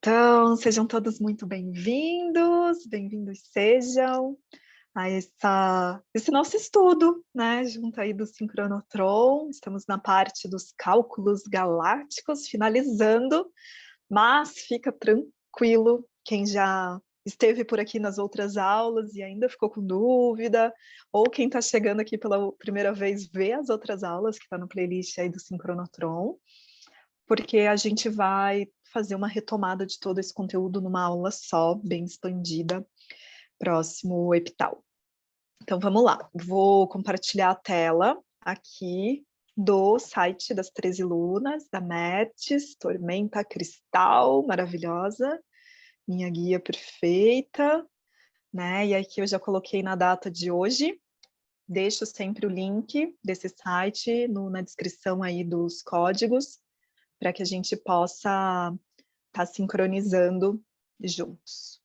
Então, sejam todos muito bem-vindos sejam a esse nosso estudo, né, junto aí do sincronotron. Estamos na parte dos cálculos galácticos, finalizando, mas fica tranquilo, quem já esteve por aqui nas outras aulas e ainda ficou com dúvida, ou quem está chegando aqui pela primeira vez, vê as outras aulas que está no playlist aí do sincronotron, porque a gente vai fazer uma retomada de todo esse conteúdo numa aula só, bem expandida, próximo epital. Então, vamos lá. Vou compartilhar a tela aqui do site das 13 lunas, da METS, Tormenta Cristal, maravilhosa, minha guia perfeita, né? E aqui eu já coloquei na data de hoje, deixo sempre o link desse site na descrição aí dos códigos, para que a gente possa estar sincronizando juntos.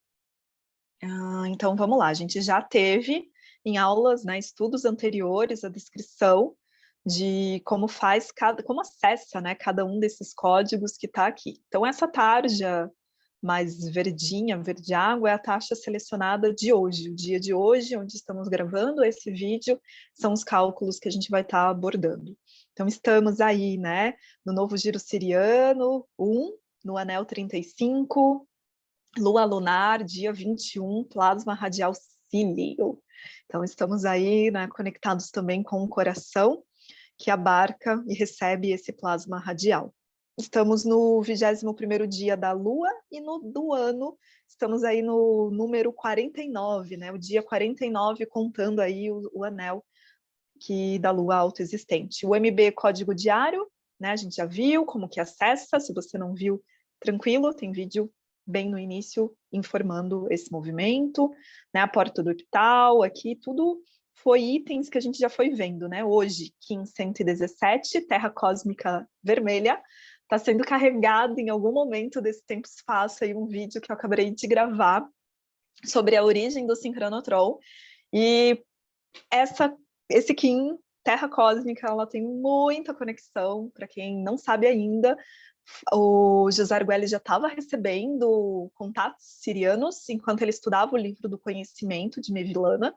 Então, vamos lá. A gente já teve em aulas, né, estudos anteriores, a descrição de como como acessa, né, cada um desses códigos que está aqui. Então, essa tarja mais verdinha, verde água, é a taxa selecionada de hoje. O dia de hoje, onde estamos gravando esse vídeo, são os cálculos que a gente vai estar abordando. Então, estamos aí, né, no novo giro siriano 1, no anel 35, lua lunar, dia 21, plasma radial cílio. Então, estamos aí, né, conectados também com o coração, que abarca e recebe esse plasma radial. Estamos no 21º dia da lua e do ano, estamos aí no número 49, né, o dia 49, contando aí o anel da lua autoexistente. O MB código diário, né, a gente já viu como que acessa, se você não viu, tranquilo, tem vídeo bem no início informando esse movimento, né, a porta do epital, aqui tudo foi itens que a gente já foi vendo, né, hoje, Kim 117, Terra Cósmica Vermelha, está sendo carregado em algum momento desse tempo-espaço aí um vídeo que eu acabei de gravar sobre a origem do sincronotron, e esse Kim, Terra Cósmica, ela tem muita conexão, para quem não sabe ainda, o José Arguelli já estava recebendo contatos sirianos enquanto ele estudava o livro do conhecimento de Mevlana,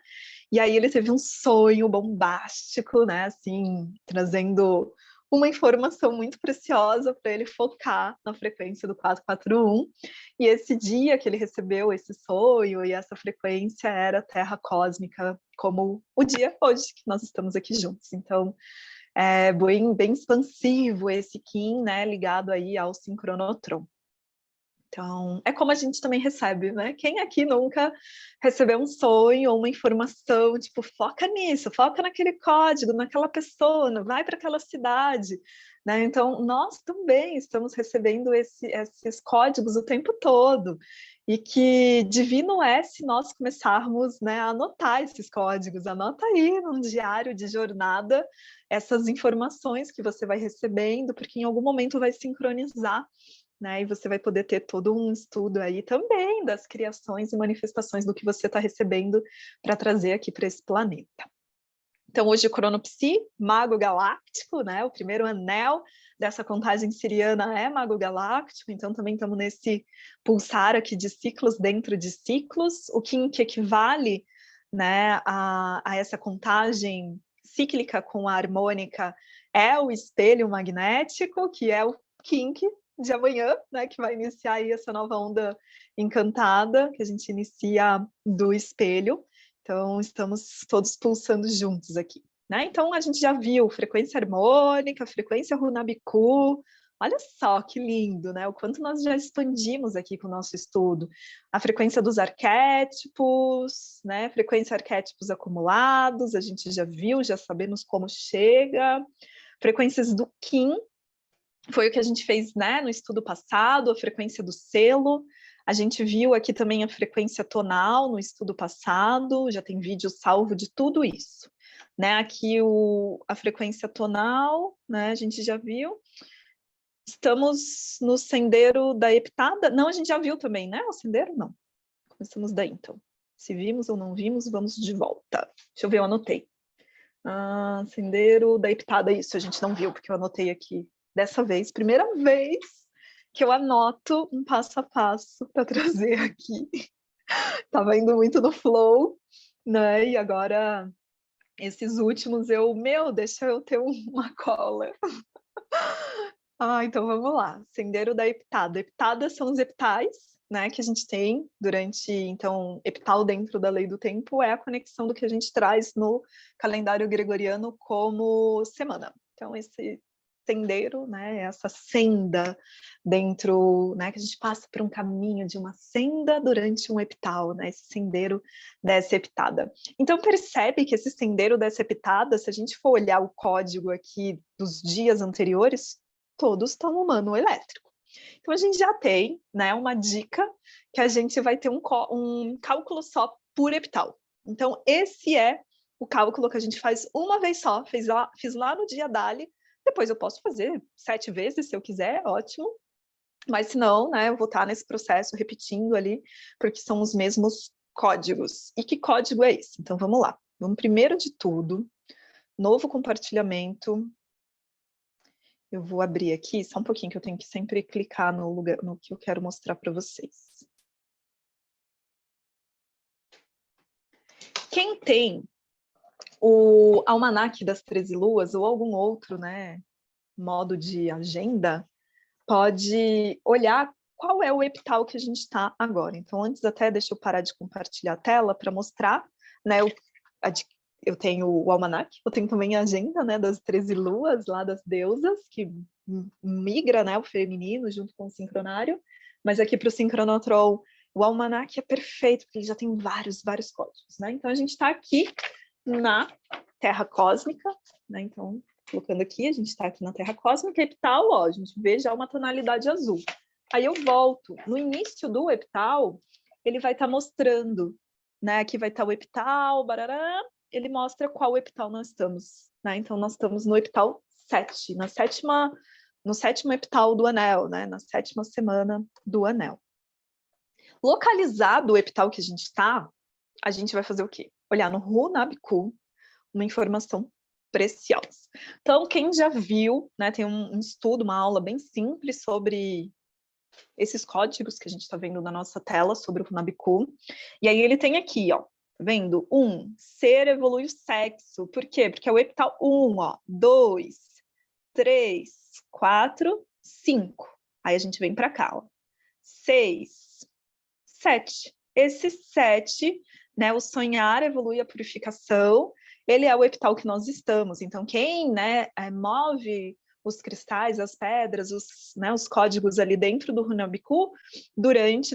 e aí ele teve um sonho bombástico, né, assim, trazendo uma informação muito preciosa para ele focar na frequência do 441, e esse dia que ele recebeu esse sonho e essa frequência era Terra Cósmica, como o dia hoje que nós estamos aqui juntos. Então, é bem expansivo esse Kim, né, ligado aí ao sincronotron. Então, é como a gente também recebe, né? Quem aqui nunca recebeu um sonho ou uma informação, tipo, foca nisso, foca naquele código, naquela pessoa, vai para aquela cidade, né? Então, nós também estamos recebendo esses códigos o tempo todo, e que divino é se nós começarmos, né, a anotar esses códigos. Anota aí num diário de jornada essas informações que você vai recebendo, porque em algum momento vai sincronizar, né? E você vai poder ter todo um estudo aí também das criações e manifestações do que você está recebendo para trazer aqui para esse planeta. Então, hoje o Cronopsi, Mago Galáctico, né? O primeiro anel dessa contagem siriana é Mago Galáctico, então também estamos nesse pulsar aqui de ciclos dentro de ciclos, o que equivale, né, a essa contagem cíclica com a harmônica é o espelho magnético, que é o kink de amanhã, né, que vai iniciar aí essa nova onda encantada, que a gente inicia do espelho. Então, estamos todos pulsando juntos aqui, né? Então, a gente já viu frequência harmônica, frequência Runabiku. Olha só que lindo, né? O quanto nós já expandimos aqui com o nosso estudo. A frequência dos arquétipos, né? Frequência arquétipos acumulados, a gente já viu, já sabemos como chega. Frequências do Kim, foi o que a gente fez, né, no estudo passado, a frequência do selo. A gente viu aqui também a frequência tonal no estudo passado, já tem vídeo salvo de tudo isso. Né, aqui a frequência tonal, né, a gente já viu. Estamos no sendeiro da heptada. Não, a gente já viu também, né? O sendeiro, não. Começamos daí, então. Se vimos ou não vimos, vamos de volta. Deixa eu ver, eu anotei. Sendeiro da heptada, isso a gente não viu, porque eu anotei aqui. Dessa vez, primeira vez que eu anoto um passo a passo para trazer aqui. Estava indo muito no flow, né? E agora, esses últimos, deixa eu ter uma cola. Então vamos lá. Sendeiro da Epitada. Epitada são os epitais, né, que a gente tem durante, então, epital dentro da lei do tempo é a conexão do que a gente traz no calendário gregoriano como semana. Então, esse sendeiro, né, essa senda dentro, né, que a gente passa por um caminho de uma senda durante um epital, né, esse sendeiro dessa epitada. Então, percebe que esse sendeiro dessa epitada, se a gente for olhar o código aqui dos dias anteriores, todos estão no mano elétrico. Então, a gente já tem, né, uma dica que a gente vai ter um cálculo só por epital. Então, esse é o cálculo que a gente faz uma vez só, fiz lá no dia Dali, depois eu posso fazer 7 vezes se eu quiser, ótimo, mas se não, né, eu vou estar nesse processo repetindo ali, porque são os mesmos códigos. E que código é esse? Então, vamos lá. Vamos primeiro de tudo, novo compartilhamento. Eu vou abrir aqui, só um pouquinho, que eu tenho que sempre clicar no lugar, no que eu quero mostrar para vocês. Quem tem o Almanaque das 13 Luas, ou algum outro, né, modo de agenda, pode olhar qual é o epital que a gente está agora. Então, antes até, deixa eu parar de compartilhar a tela para mostrar, né, eu tenho o almanaque, eu tenho também a agenda, né, das 13 luas, lá das deusas, que migra, né, o feminino junto com o sincronário, mas aqui para o sincronotrol, o almanaque é perfeito, porque ele já tem vários códigos, né? Então, a gente está aqui na Terra Cósmica, né? Então, colocando aqui, a gente está aqui na Terra Cósmica, epital, ó, a gente vê já uma tonalidade azul. Aí eu volto, no início do epital, ele vai estar mostrando, né? Aqui vai estar o epital, barará, ele mostra qual epital nós estamos, né? Então, nós estamos no epital 7, no sétimo epital do anel, né? Na 7ª semana do anel. Localizado o epital que a gente está, a gente vai fazer o quê? Olhar no Runabiku, uma informação preciosa. Então, quem já viu, né, tem um estudo, uma aula bem simples sobre esses códigos que a gente está vendo na nossa tela, sobre o Runabiku. E aí ele tem aqui, ó, tá vendo? 1, ser evolui o sexo. Por quê? Porque é o epital 1, ó, 2, 3, 4, 5. Aí a gente vem para cá, ó. 6, 7. Esse 7, né, o sonhar evolui a purificação, ele é o epital que nós estamos. Então, quem, né, move os cristais, as pedras, os códigos ali dentro do Runabiku,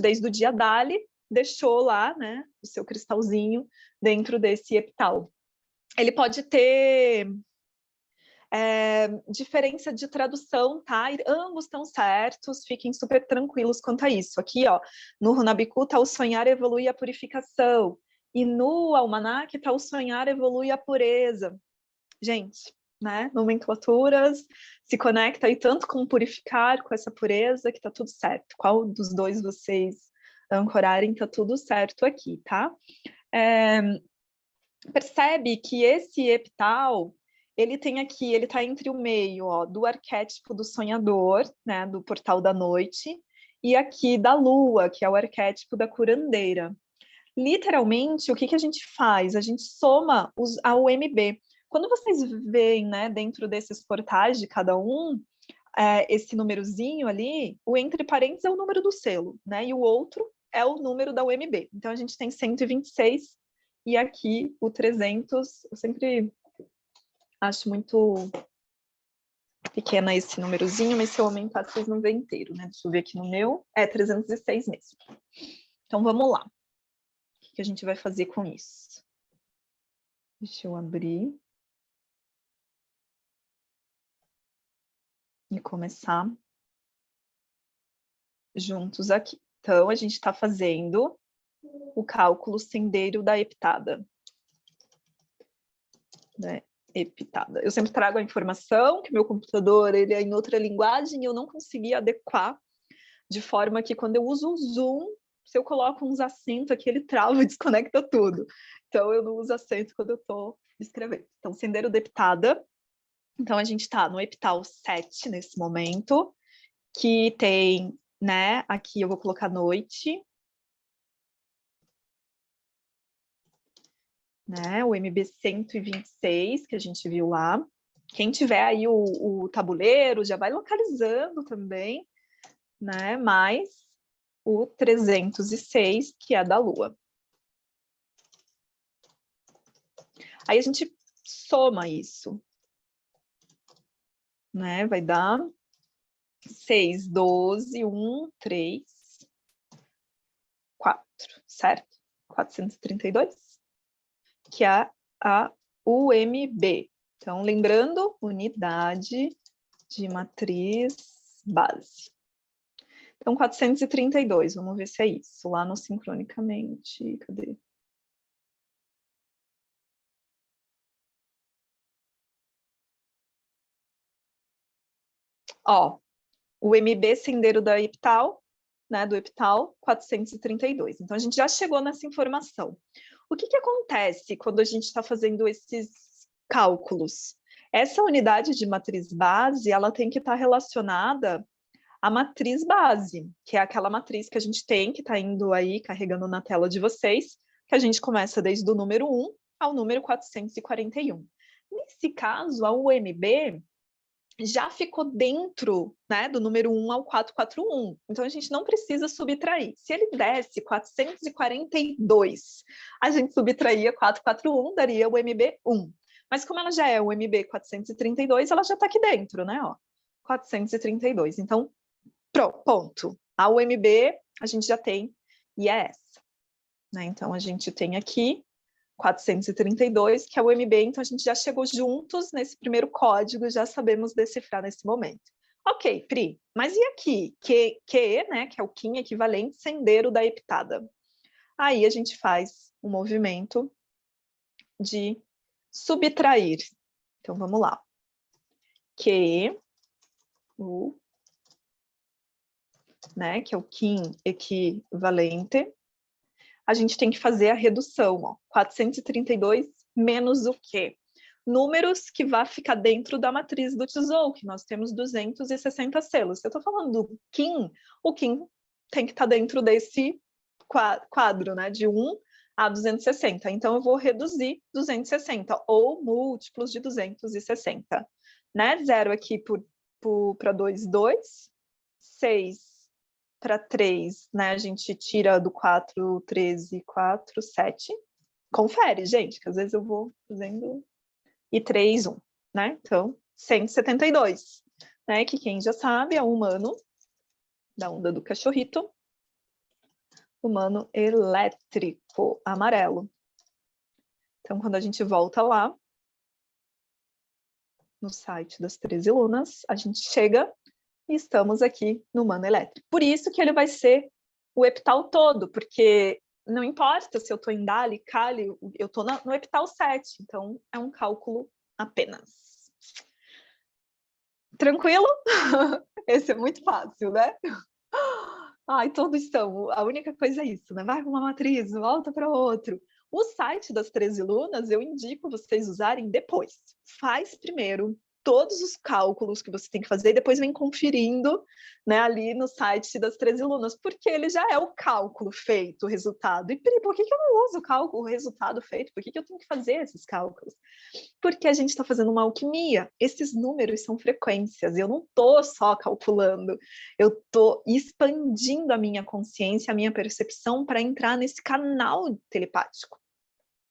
desde o dia Dali, deixou lá, né, o seu cristalzinho dentro desse epital. Ele pode ter diferença de tradução, tá? E ambos estão certos, fiquem super tranquilos quanto a isso. Aqui, ó, no Runabiku tá o sonhar evolui a purificação, e no almanaque tá o sonhar evolui a pureza. Gente, né? Nomenclaturas, se conecta aí tanto com purificar, com essa pureza, que tá tudo certo. Qual dos dois vocês ancorarem, tá tudo certo aqui, tá? Percebe que esse epital, ele tem aqui, ele está entre o meio, ó, do arquétipo do sonhador, né, do portal da noite, e aqui da lua, que é o arquétipo da curandeira. Literalmente, o que a gente faz? A gente soma ao MB. Quando vocês veem, né, dentro desses portais de cada um, esse númerozinho ali, o entre parênteses é o número do selo, né, e o outro é o número da UMB. Então, a gente tem 126, e aqui o 300, eu sempre acho muito pequena esse númerozinho, mas se eu aumentar, vocês não vê inteiro, né? Deixa eu ver aqui no meu, é 306 mesmo. Então, vamos lá. O que a gente vai fazer com isso? Deixa eu abrir. E começar juntos aqui. Então, a gente está fazendo o cálculo sendeiro da epitada. Né? Epitada. Eu sempre trago a informação que meu computador ele é em outra linguagem e eu não consegui adequar de forma que quando eu uso o Zoom, se eu coloco uns acentos aqui, ele trava e desconecta tudo. Então, eu não uso acento quando eu estou escrevendo. Então, sendeiro da epitada. Então, a gente está no epital 7 nesse momento, que tem, né, aqui eu vou colocar noite, né, o MB 126, que a gente viu lá. Quem tiver aí o tabuleiro, já vai localizando também, né, mais o 306, que é da Lua. Aí a gente soma isso, né, vai dar 6, 12, 1, 3, 4, certo? 432, que é a UMB. Então, lembrando, unidade de matriz base. Então, 432, vamos ver se é isso, lá no sincronicamente, cadê? Ó, o MB sendeiro da epital, né, do epital, 432. Então, a gente já chegou nessa informação. O que acontece quando a gente está fazendo esses cálculos? Essa unidade de matriz base, ela tem que estar relacionada à matriz base, que é aquela matriz que a gente tem, que está indo aí, carregando na tela de vocês, que a gente começa desde o número 1 ao número 441. Nesse caso, a UMB já ficou dentro, né, do número 1 ao 441. Então, a gente não precisa subtrair. Se ele desse 442, a gente subtraía 441, daria o MB1. Mas como ela já é o MB 432, ela já está aqui dentro, né? Ó, 432. Então, ponto. A UMB a gente já tem, e é essa. Né? Então, a gente tem aqui 432, que é o MB, então a gente já chegou juntos nesse primeiro código, já sabemos decifrar nesse momento. Ok, Pri, mas e aqui? Que, né, que é o Kim equivalente sendeiro da heptada. Aí a gente faz um movimento de subtrair. Então, vamos lá. Que, né, que é o Kim equivalente, a gente tem que fazer a redução, ó, 432 menos o quê? Números que vai ficar dentro da matriz do Tzolk'in, que nós temos 260 selos. Se eu estou falando do Kim, o Kim tem que estar dentro desse quadro, né, de 1 a 260. Então, eu vou reduzir 260, ou múltiplos de 260. Né? 0 aqui para 2, 2. 6 para 3, né? A gente tira do 4, 13, 4, 7. Confere, gente, que às vezes eu vou fazendo. E 3, 1, né? Então, 172, né? Que quem já sabe é o humano da onda do cachorrito. Humano elétrico, amarelo. Então, quando a gente volta lá, no site das 13 lunas, a gente chega e estamos aqui no humano elétrico. Por isso que ele vai ser o epital todo, porque não importa se eu estou em Dali, Kali, eu estou no epital 7, então é um cálculo apenas. Tranquilo? Esse é muito fácil, né? Ai, todos são. A única coisa é isso, né? Vai para uma matriz, volta para outro. O site das 13 lunas eu indico vocês usarem depois. Faz primeiro todos os cálculos que você tem que fazer e depois vem conferindo, né, ali no site das 13 lunas, porque ele já é o cálculo feito, o resultado. E por que eu não uso o cálculo, o resultado feito? Por que eu tenho que fazer esses cálculos? Porque a gente está fazendo uma alquimia. Esses números são frequências. Eu não estou só calculando, eu estou expandindo a minha consciência, a minha percepção para entrar nesse canal telepático.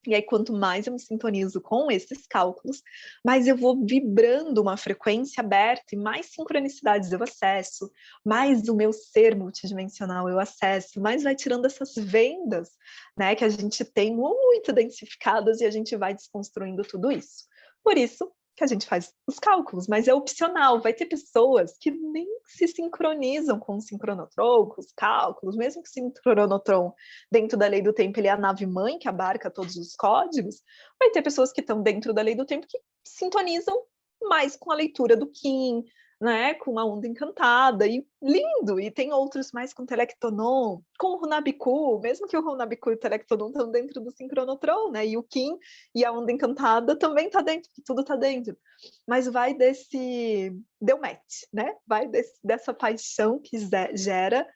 E aí, quanto mais eu me sintonizo com esses cálculos, mais eu vou vibrando uma frequência aberta e mais sincronicidades eu acesso, mais o meu ser multidimensional eu acesso, mais vai tirando essas vendas, né, que a gente tem muito densificadas e a gente vai desconstruindo tudo isso. Por isso que a gente faz os cálculos, mas é opcional. Vai ter pessoas que nem se sincronizam com o sincronotron, com os cálculos, mesmo que o sincronotron, dentro da lei do tempo, ele é a nave-mãe que abarca todos os códigos. Vai ter pessoas que estão dentro da lei do tempo que sintonizam mais com a leitura do Kim, né, com a onda encantada, e lindo, e tem outros mais com Telectonon, com o Runabiku, mesmo que o Runabiku e o Telectonon estão dentro do sincronotron, né, e o Kim e a onda encantada também tá dentro, tudo tá dentro, mas vai deu match, né, vai dessa paixão que gera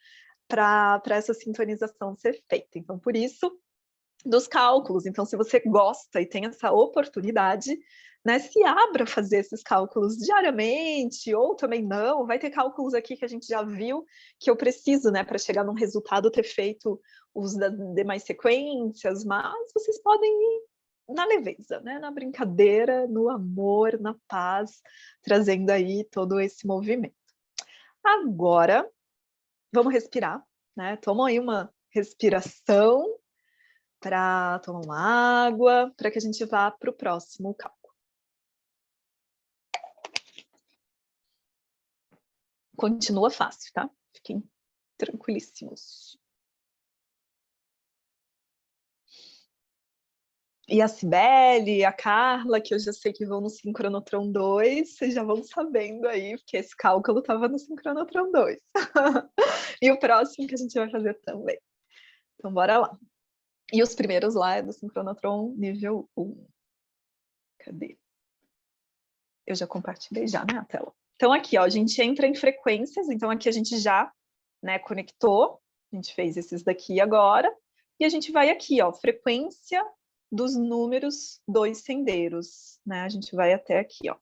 para essa sintonização ser feita, então por isso dos cálculos. Então, se você gosta e tem essa oportunidade, né, se abra a fazer esses cálculos diariamente, ou também não, vai ter cálculos aqui que a gente já viu, que eu preciso, né, para chegar num resultado, ter feito os das demais sequências, mas vocês podem ir na leveza, né, na brincadeira, no amor, na paz, trazendo aí todo esse movimento. Agora, vamos respirar, né, toma aí uma respiração, para tomar uma água, para que a gente vá para o próximo cálculo. Continua fácil, tá? Fiquem tranquilíssimos. E a Cibele, a Carla, que eu já sei que vão no Sincronotron 2, vocês já vão sabendo aí, porque esse cálculo estava no Sincronotron 2. E o próximo que a gente vai fazer também. Então, bora lá. E os primeiros lá é do Sincronotron nível 1. Cadê? Eu já compartilhei já, né, a tela. Então, aqui, ó, a gente entra em frequências, então aqui a gente já, né, conectou, a gente fez esses daqui agora, e a gente vai aqui, ó, frequência dos números dos sendeiros, né, a gente vai até aqui, ó.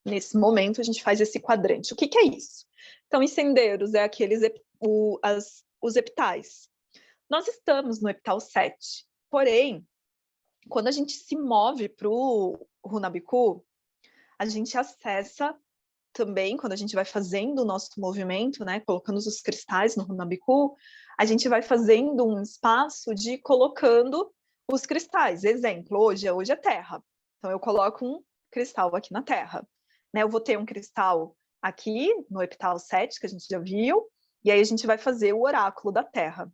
Nesse momento, a gente faz esse quadrante. O que que é isso? Então, os sendeiros é aqueles, os epitais. Nós estamos no epital 7, porém, quando a gente se move para o Runabiku, a gente acessa também, quando a gente vai fazendo o nosso movimento, né, colocando os cristais no Runabiku, a gente vai fazendo um espaço de colocando os cristais. Exemplo, hoje é terra. Então, eu coloco um cristal aqui na terra. Né, eu vou ter um cristal aqui no epital 7, que a gente já viu, e aí a gente vai fazer o oráculo da terra.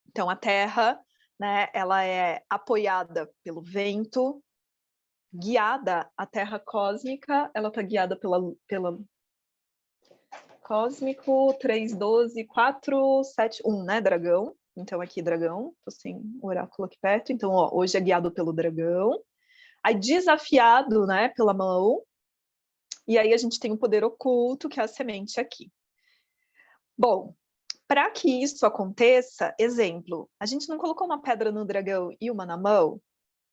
Então, a terra, né, ela é apoiada pelo vento, guiada, a terra cósmica, ela está guiada pela cósmico 312 471, né, dragão. Então aqui dragão, tô sem o oráculo aqui perto. Então, ó, hoje é guiado pelo dragão. Aí desafiado, né, pela mão. E aí a gente tem o poder oculto, que é a semente aqui. Bom, para que isso aconteça, exemplo, a gente não colocou uma pedra no dragão e uma na mão?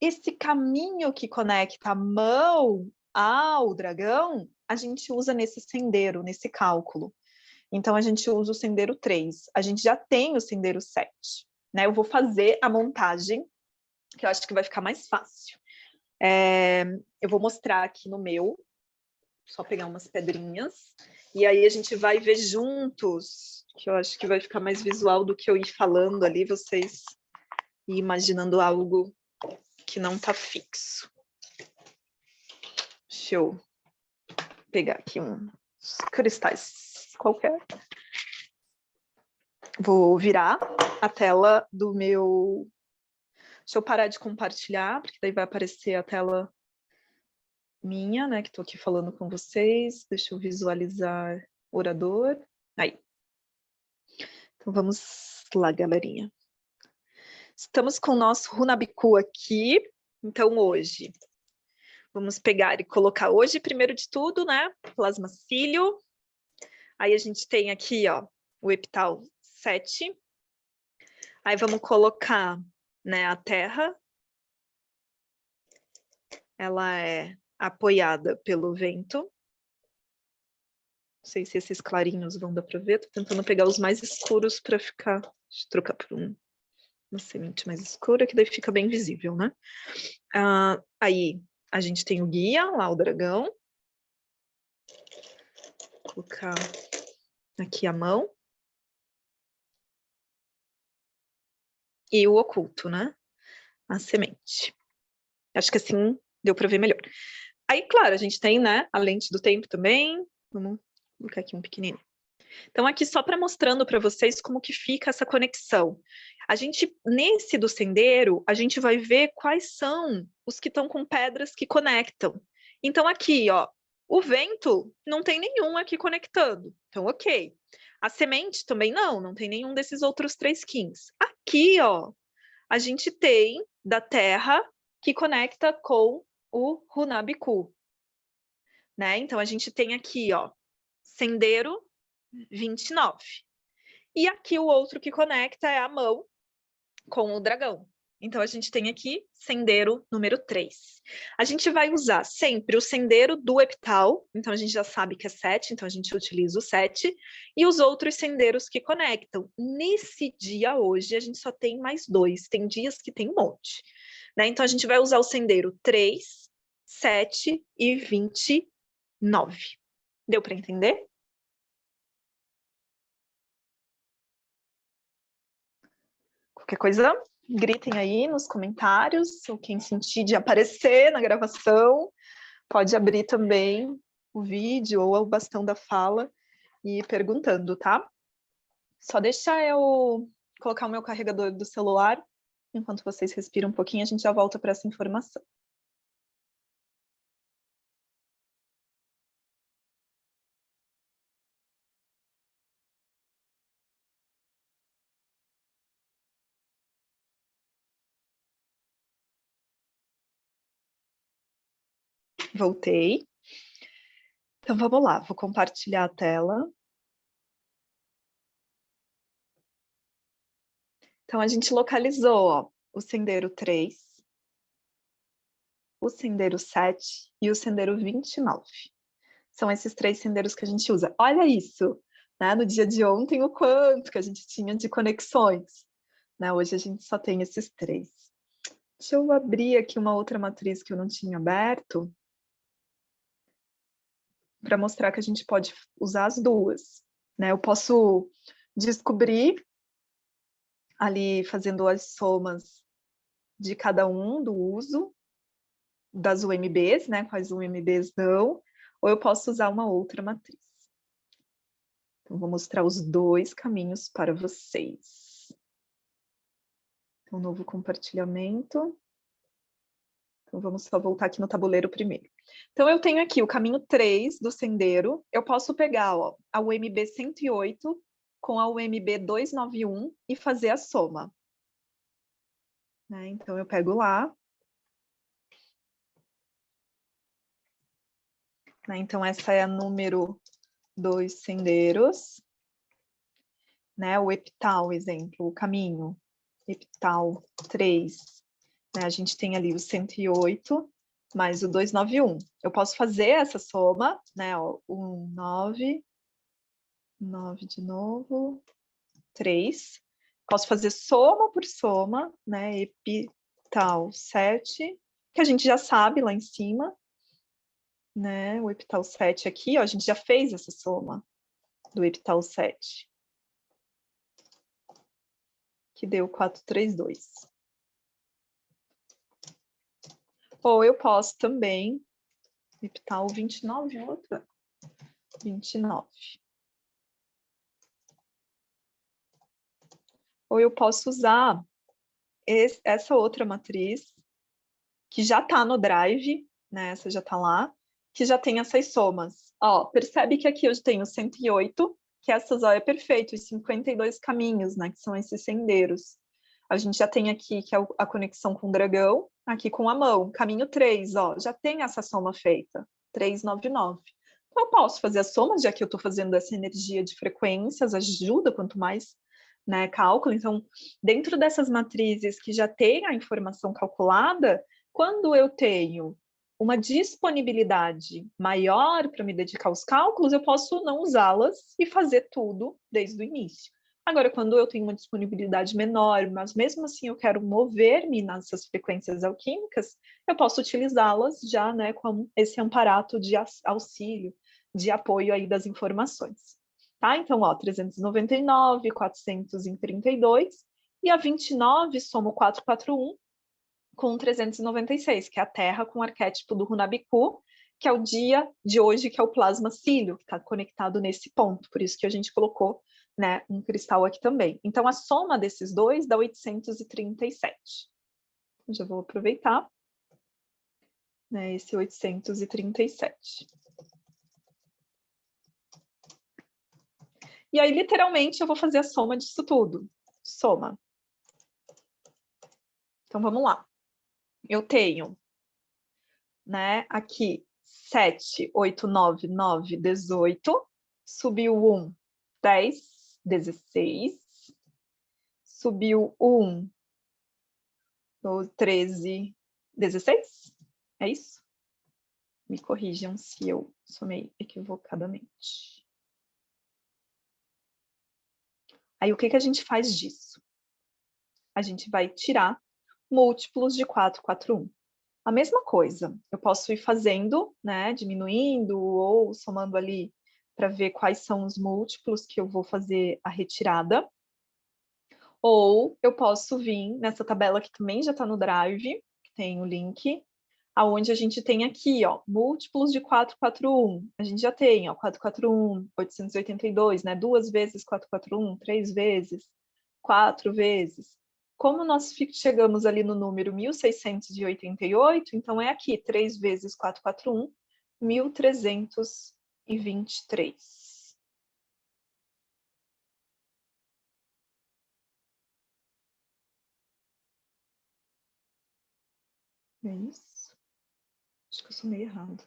Esse caminho que conecta a mão ao dragão, a gente usa nesse sendeiro, nesse cálculo. Então, a gente usa o sendeiro 3. A gente já tem o sendeiro 7. Né? Eu vou fazer a montagem, que eu acho que vai ficar mais fácil. Eu vou mostrar aqui no meu, só pegar umas pedrinhas, e aí a gente vai ver juntos, que eu acho que vai ficar mais visual do que eu ir falando ali, vocês ir imaginando algo que não está fixo. Deixa eu pegar aqui uns cristais qualquer. Vou virar a tela do meu... Deixa eu parar de compartilhar, porque daí vai aparecer a tela minha, né, que estou aqui falando com vocês. Deixa eu visualizar o orador. Aí. Então, vamos lá, galerinha. Estamos com o nosso Runabiku aqui. Então, hoje, vamos pegar e colocar hoje, primeiro de tudo, né, plasmacílio. Aí a gente tem aqui, ó, o epital 7. Aí vamos colocar, né, a terra. Ela é apoiada pelo vento. Não sei se esses clarinhos vão dar para ver. Tô tentando pegar os mais escuros para ficar... Deixa eu trocar por uma semente mais escura, que daí fica bem visível, né? Aí a gente tem o guia, lá o dragão. Vou colocar aqui a mão. E o oculto, né? A semente. Acho que assim deu para ver melhor. Aí, claro, a gente tem, né, a lente do tempo também. Vamos colocar aqui um pequenininho. Então, aqui só para mostrando para vocês como que fica essa conexão. A gente, nesse do sendeiro, a gente vai ver quais são os que estão com pedras que conectam. Então, aqui, ó, O vento não tem nenhum aqui conectando, então ok. A semente também não tem nenhum desses outros 3 quins. Aqui, ó, a gente tem da terra que conecta com o Runabiku, né? Então a gente tem aqui, ó, sendeiro 29. E aqui o outro que conecta é a mão com o dragão. Então, a gente tem aqui sendeiro número 3. A gente vai usar sempre o sendeiro do epital, então a gente já sabe que é 7, então a gente utiliza o 7, e os outros sendeiros que conectam. Nesse dia hoje, a gente só tem mais 2, tem dias que tem um monte. Né? Então, a gente vai usar o sendeiro 3, 7 e 29. Deu para entender? Qualquer coisa, gritem aí nos comentários, ou quem sentir de aparecer na gravação, pode abrir também o vídeo ou o bastão da fala e ir perguntando, tá? Só deixa eu colocar o meu carregador do celular, enquanto vocês respiram um pouquinho, a gente já volta para essa informação. Voltei. Então, vamos lá, vou compartilhar a tela. Então, a gente localizou, ó, o sendeiro 3, o sendeiro 7 e o sendeiro 29. São esses 3 sendeiros que a gente usa. Olha isso, né? No dia de ontem, o quanto que a gente tinha de conexões. Né? Hoje a gente só tem esses 3. Deixa eu abrir aqui uma outra matriz que eu não tinha aberto, para mostrar que a gente pode usar as duas. Né? Eu posso descobrir, ali fazendo as somas de cada um do uso das UMBs, né? Quais UMBs dão, ou eu posso usar uma outra matriz. Então, vou mostrar os 2 caminhos para vocês. Então, novo compartilhamento. Então, vamos só voltar aqui no tabuleiro primeiro. Então, eu tenho aqui o caminho 3 do sendeiro. Eu posso pegar, ó, a UMB 108 com a UMB 291 e fazer a soma. Né? Então, eu pego lá. Né? Então, essa é a número 2 sendeiros. Né? O epital, exemplo, o caminho. Epital 3. Né? A gente tem ali o 108 mais o 291. Eu posso fazer essa soma, né? Ó, 1, 9, 9 de novo, 3. Posso fazer soma por soma, né? Epital 7, que a gente já sabe lá em cima, né? O epital 7 aqui, ó, a gente já fez essa soma do epital 7, que deu 432. Ou eu posso também, epital 29, outra, 29. Ou eu posso usar essa outra matriz, que já está no Drive, né? Essa já está lá, que já tem essas somas. Ó, percebe que aqui eu tenho 108, que essas, ó, é perfeito, os 52 caminhos, né? Que são esses sendeiros. A gente já tem aqui que é a conexão com o dragão, aqui com a mão. Caminho 3, ó, já tem essa soma feita, 399. Então, eu posso fazer a soma, já que eu estou fazendo essa energia de frequências, ajuda, quanto mais, né, cálculo. Então, dentro dessas matrizes que já tem a informação calculada, quando eu tenho uma disponibilidade maior para me dedicar aos cálculos, eu posso não usá-las e fazer tudo desde o início. Agora, quando eu tenho uma disponibilidade menor, mas mesmo assim eu quero mover-me nessas frequências alquímicas, eu posso utilizá-las já, né, como esse amparato de auxílio, de apoio aí das informações. Tá? Então, ó, 399, 432, e a 29 somo 441, com 396, que é a Terra com o arquétipo do Runabiku, que é o dia de hoje, que é o plasma cílio, que está conectado nesse ponto, por isso que a gente colocou, né, um cristal aqui também. Então, a soma desses dois dá 837. Já vou aproveitar, né, esse 837. E aí, literalmente, eu vou fazer a soma disso tudo. Soma. Então, vamos lá. Eu tenho, né, aqui 7, 8, 9, 9, 18. Subiu 1, 10, 16. Subiu 1, 13, 16. É isso? Me corrijam se eu somei equivocadamente. Aí, o que a gente faz disso? A gente vai tirar múltiplos de 4, 4, 1. A mesma coisa, eu posso ir fazendo, né, diminuindo ou somando ali para ver quais são os múltiplos que eu vou fazer a retirada. Ou eu posso vir nessa tabela que também já está no Drive, que tem o link, aonde a gente tem aqui, ó, múltiplos de 441. A gente já tem, ó, 441, 882, né? 2 vezes 441, 3 vezes, 4 vezes. Como nós chegamos ali no número 1688, então é aqui, 3 vezes 441, 1323. É isso? Acho que eu somei errado.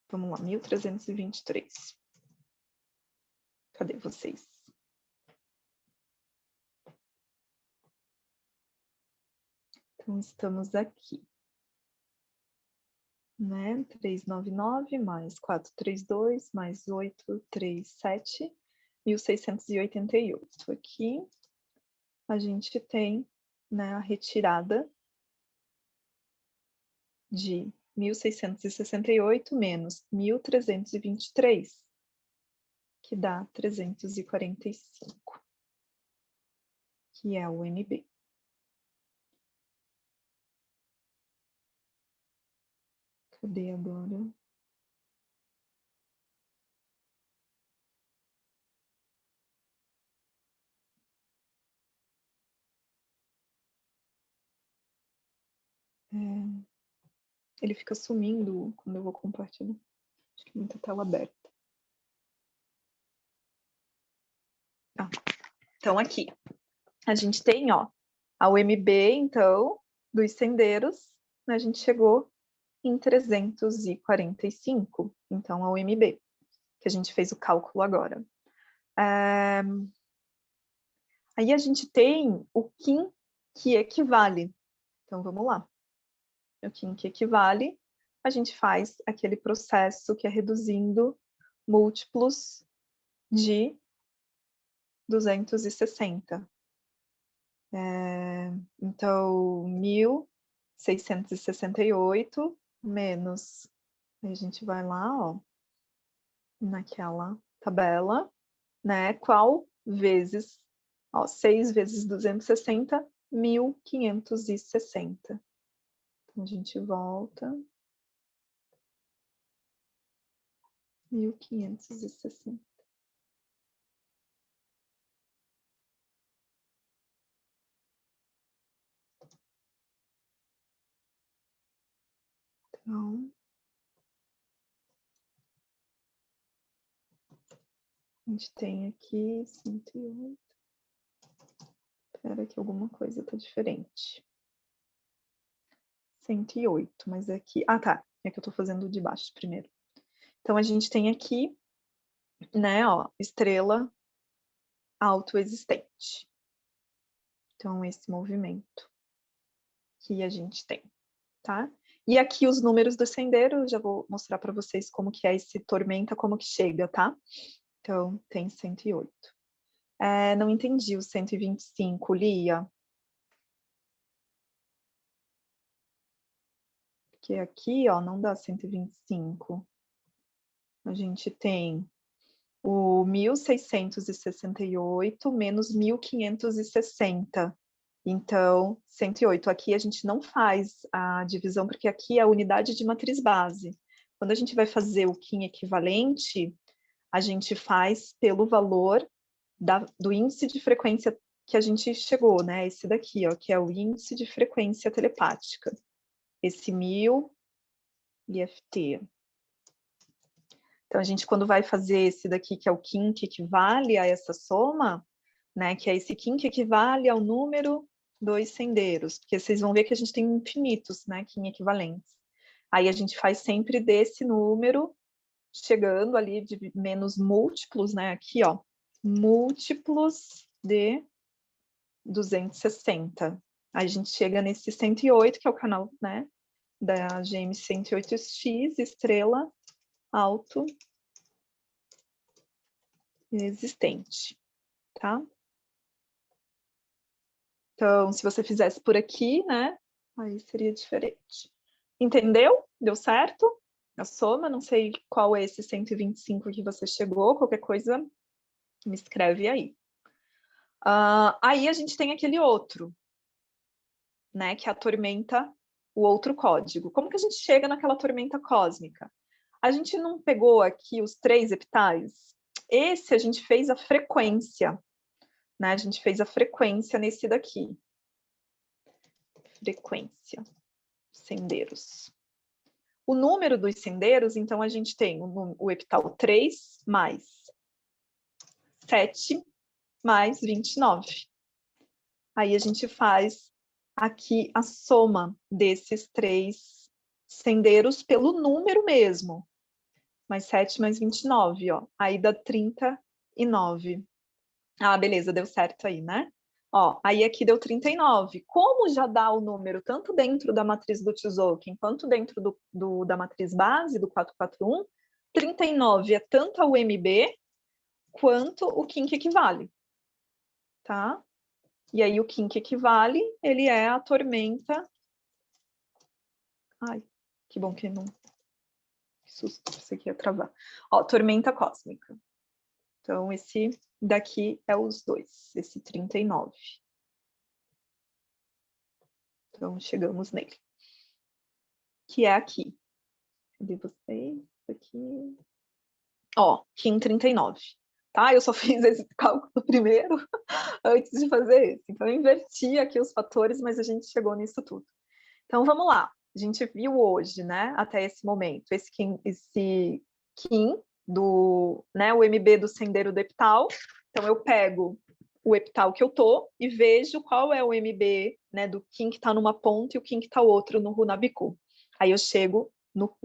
Vamos lá, 1323. Cadê vocês? Então, estamos aqui. Né? 399 mais 432 mais 837, 1688. Aqui a gente tem, né, a retirada de 1668 menos 1323, que dá 345, que é o MB. Cadê agora? Ele fica sumindo quando eu vou compartilhar. Acho que muita tela aberta. Então, aqui, a gente tem, ó, a UMB, então, dos sendeiros, a gente chegou em 345, então, a UMB, que a gente fez o cálculo agora. Aí a gente tem o Kim que equivale. Então, vamos lá. O Kim que equivale, a gente faz aquele processo que é reduzindo múltiplos de 260. Então, 1668 menos, aí a gente vai lá, ó, naquela tabela, né? Qual vezes, ó, 6 vezes 260, 1560. Então, a gente volta. 1560. Então, a gente tem aqui 108. Espera que alguma coisa está diferente. 108, mas aqui... Ah, tá. É que eu estou fazendo de baixo primeiro. Então, a gente tem aqui, né, ó, estrela autoexistente. Então, esse movimento que a gente tem, tá? E aqui os números do sendeiro, já vou mostrar para vocês como que é esse tormenta, como que chega, tá? Então, tem 108. Não entendi o 125, Lia. Porque aqui, ó, não dá 125. A gente tem o 1668 menos 1560. Então, 108. Aqui a gente não faz a divisão, porque aqui é a unidade de matriz base. Quando a gente vai fazer o Kim equivalente, a gente faz pelo valor do índice de frequência que a gente chegou, né? Esse daqui, ó, que é o índice de frequência telepática. Esse 1000 IFT. Então, a gente, quando vai fazer esse daqui, que é o Qin, que equivale a essa soma, né, que é esse Qin que equivale ao número dos sendeiros, porque vocês vão ver que a gente tem infinitos, né, Qin equivalentes. Aí a gente faz sempre desse número, chegando ali de menos múltiplos, né, aqui, ó, múltiplos de 260. Aí a gente chega nesse 108, que é o canal, né, da GM 108X, estrela, alto, existente, tá? Então, se você fizesse por aqui, né, aí seria diferente. Entendeu? Deu certo? A soma, não sei qual é esse 125 que você chegou, qualquer coisa, me escreve aí. Aí a gente tem aquele outro, né, que é a tormenta, o outro código. Como que a gente chega naquela tormenta cósmica? A gente não pegou aqui os 3 epitais? Esse a gente fez a frequência, né? A gente fez a frequência nesse daqui. Frequência, sendeiros. O número dos sendeiros, então, a gente tem o epital 3 mais 7 mais 29. Aí a gente faz aqui a soma desses 3 sendeiros pelo número mesmo. Mais 7 mais 29, ó. Aí dá 39. Ah, beleza, deu certo aí, né? Ó, aí aqui deu 39. Como já dá o número tanto dentro da matriz do Tzolk'in quanto dentro da matriz base, do 441, 39 é tanto a UMB quanto o Qin que equivale, tá? E aí o Qin que equivale, ele é a tormenta... Ai, que bom que não... Que susto, isso aqui ia travar. Ó, tormenta cósmica. Então, esse daqui é os dois, esse 39. Então, chegamos nele. Que é aqui. Cadê vocês? Aqui. Ó, Qin 39. Tá? Eu só fiz esse cálculo primeiro, antes de fazer esse. Então, eu inverti aqui os fatores, mas a gente chegou nisso tudo. Então, vamos lá. A gente viu hoje, né, até esse momento, esse Qin do, né, o MB do sendeiro do epital. Então, eu pego o epital que eu tô e vejo qual é o MB, né, do Qin que está numa ponta e o Qin que está outro no Runabiku. Aí eu chego no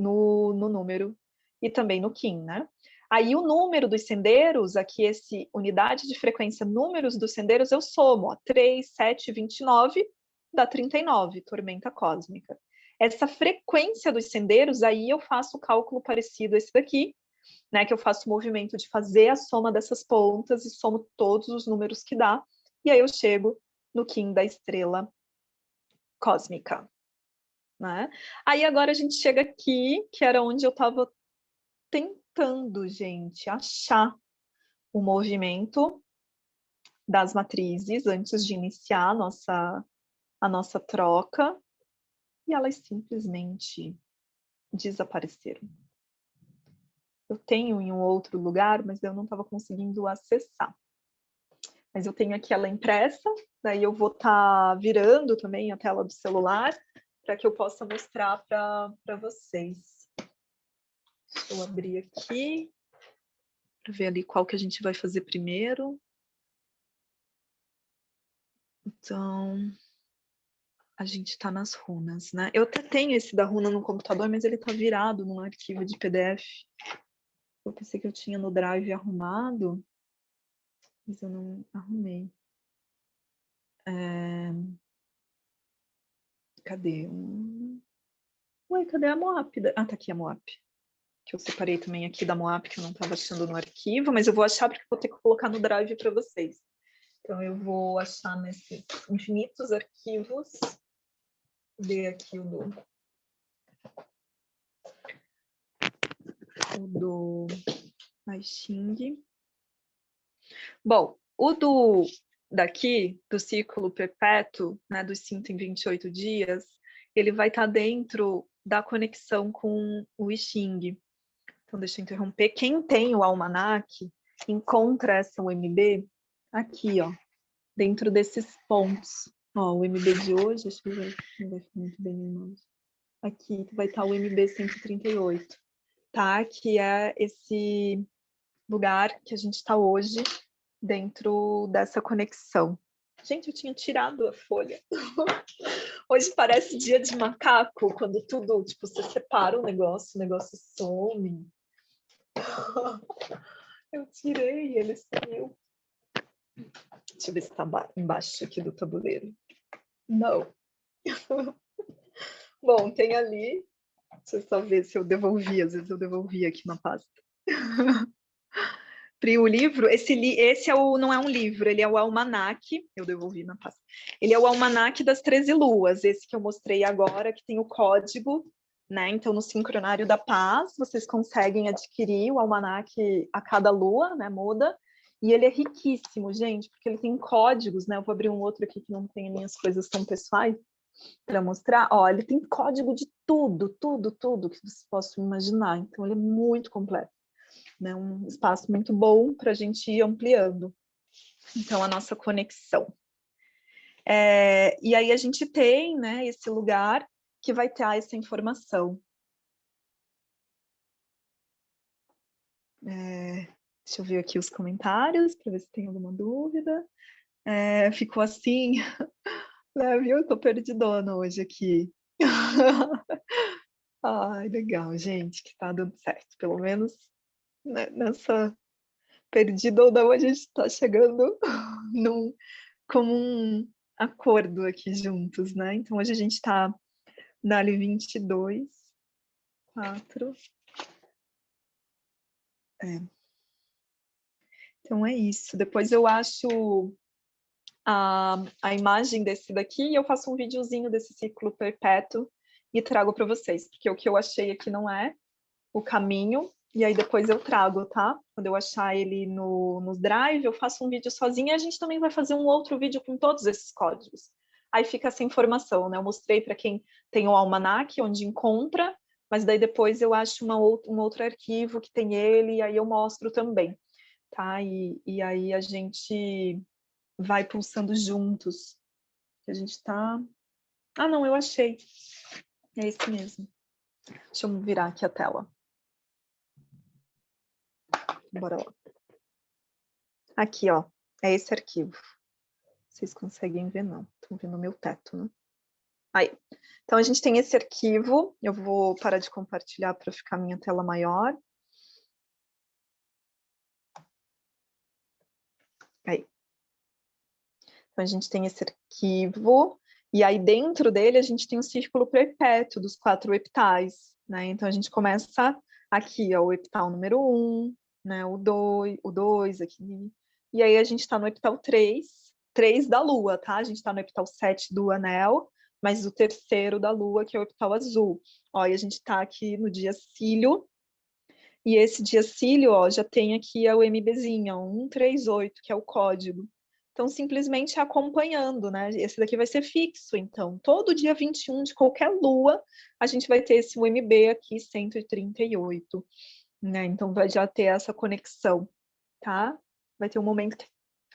número e também no Qin, né? Aí o número dos sendeiros, aqui esse unidade de frequência números dos sendeiros, eu somo, ó, 3, 7, 29, dá 39, tormenta cósmica. Essa frequência dos sendeiros, aí eu faço o cálculo parecido a esse daqui, né, que eu faço o movimento de fazer a soma dessas pontas e somo todos os números que dá, e aí eu chego no Qin da estrela cósmica. Né? Aí agora a gente chega aqui, que era onde eu estava tentando, gente, achar o movimento das matrizes antes de iniciar a nossa troca, e elas simplesmente desapareceram. Eu tenho em um outro lugar, mas eu não estava conseguindo acessar. Mas eu tenho aqui ela impressa, daí eu vou estar virando também a tela do celular para que eu possa mostrar para vocês. Deixa eu abrir aqui para ver ali qual que a gente vai fazer primeiro. Então, a gente está nas runas, né? Eu até tenho esse da runa no computador, mas ele está virado num arquivo de PDF. Eu pensei que eu tinha no Drive arrumado, mas eu não arrumei. Cadê? Ué, cadê a Moap? Ah, tá aqui a Moap. Que eu separei também aqui da Moap, que eu não estava achando no arquivo, mas eu vou achar porque eu vou ter que colocar no Drive para vocês. Então, eu vou achar nesses infinitos arquivos. Dei aqui o do Aixing. Bom, o daqui, do ciclo perpétuo, né, dos 128 dias, ele vai estar dentro da conexão com o I Ching. Então, deixa eu interromper. Quem tem o almanac encontra essa UMB aqui, ó, dentro desses pontos. Ó, o MB de hoje, acho que não vai ficar muito bem na imagem. Aqui vai estar o MB 138. tá? Que é esse lugar que a gente está hoje dentro dessa conexão. Gente, eu tinha tirado a folha. Hoje parece dia de macaco, quando tudo, tipo, você separa o negócio some. Eu tirei, ele sumiu. Deixa eu ver se está embaixo aqui do tabuleiro. Não. Bom, tem ali. Deixa eu só ver se eu devolvi. Às vezes eu devolvi aqui na pasta. Pri, o livro, esse é não é um livro, ele é o almanaque, eu devolvi na pasta. Ele é o almanaque das 13 luas, esse que eu mostrei agora, que tem o código, né? Então, no Sincronário da Paz, vocês conseguem adquirir o almanaque a cada lua, né? Muda. E ele é riquíssimo, gente, porque ele tem códigos, né? Eu vou abrir um outro aqui que não tem minhas coisas tão pessoais para mostrar. Ó, ele tem código de tudo que vocês possam imaginar. Então, ele é muito completo. Né, um espaço muito bom para a gente ir ampliando, então, a nossa conexão. E aí a gente tem, né, esse lugar que vai ter essa informação. Deixa eu ver aqui os comentários, para ver se tem alguma dúvida. Ficou assim, né, viu? Eu tô perdidona hoje aqui. Ai, legal, gente, que tá dando certo, pelo menos, né, nessa perdida ou não, a gente está chegando como um acordo aqui juntos, né? Então, hoje a gente está na ali 22, 4. Então, é isso. Depois eu acho a imagem desse daqui e eu faço um videozinho desse ciclo perpétuo e trago para vocês, porque o que eu achei aqui não é o caminho, e aí depois eu trago, tá? Quando eu achar ele no Drive, eu faço um vídeo sozinha e a gente também vai fazer um outro vídeo com todos esses códigos. Aí fica essa informação, né? Eu mostrei para quem tem o almanac, onde encontra, mas daí depois eu acho um outro arquivo que tem ele, e aí eu mostro também, tá? E aí a gente vai pulsando juntos. A gente tá... Ah, não, eu achei. É esse mesmo. Deixa eu virar aqui a tela. Bora lá. Aqui, ó, é esse arquivo. Vocês conseguem ver, não? Estão vendo o meu teto, né? Aí. Então, a gente tem esse arquivo. Eu vou parar de compartilhar para ficar a minha tela maior. Aí. Então, a gente tem esse arquivo. E aí, dentro dele, a gente tem o círculo perpétuo dos 4 epitais, né? Então, a gente começa aqui, ó, o epital número 1, né? O 2 aqui. E aí, a gente está no epital 3 da Lua, tá? A gente está no epital 7 do anel, mas o terceiro da Lua, que é o epital azul. Ó, e a gente está aqui no dia Cílio, e esse dia Cílio, ó, já tem aqui o MBzinho, ó, 138, que é o código. Então, simplesmente acompanhando, né? Esse daqui vai ser fixo, então. Todo dia 21 de qualquer lua, a gente vai ter esse UMB aqui, 138, né? Então, vai já ter essa conexão, tá? Vai ter um momento que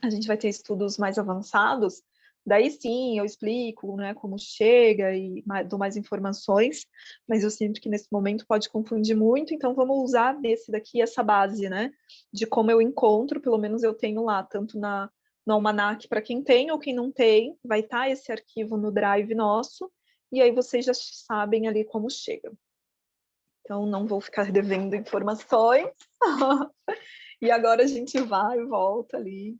a gente vai ter estudos mais avançados, daí sim eu explico, né, como chega e dou mais informações, mas eu sinto que nesse momento pode confundir muito, então vamos usar nesse daqui essa base, né, de como eu encontro, pelo menos eu tenho lá, tanto no Almanac para quem tem ou quem não tem, vai estar esse arquivo no Drive nosso, e aí vocês já sabem ali como chega. Então não vou ficar devendo informações. E agora a gente vai e volta ali.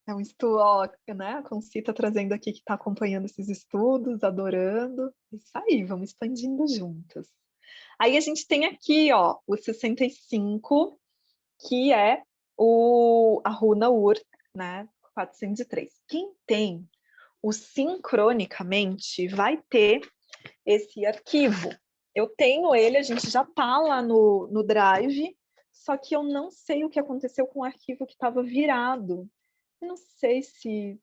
É um estudo, ó, né? A Conci está trazendo aqui que está acompanhando esses estudos, adorando. Isso aí, vamos expandindo juntas. Aí a gente tem aqui, ó, o 65, que é a runa Ur, né? 403. Quem tem o sincronicamente vai ter esse arquivo. Eu tenho ele, a gente já tá lá no Drive, só que eu não sei o que aconteceu com o arquivo que estava virado. Eu não sei se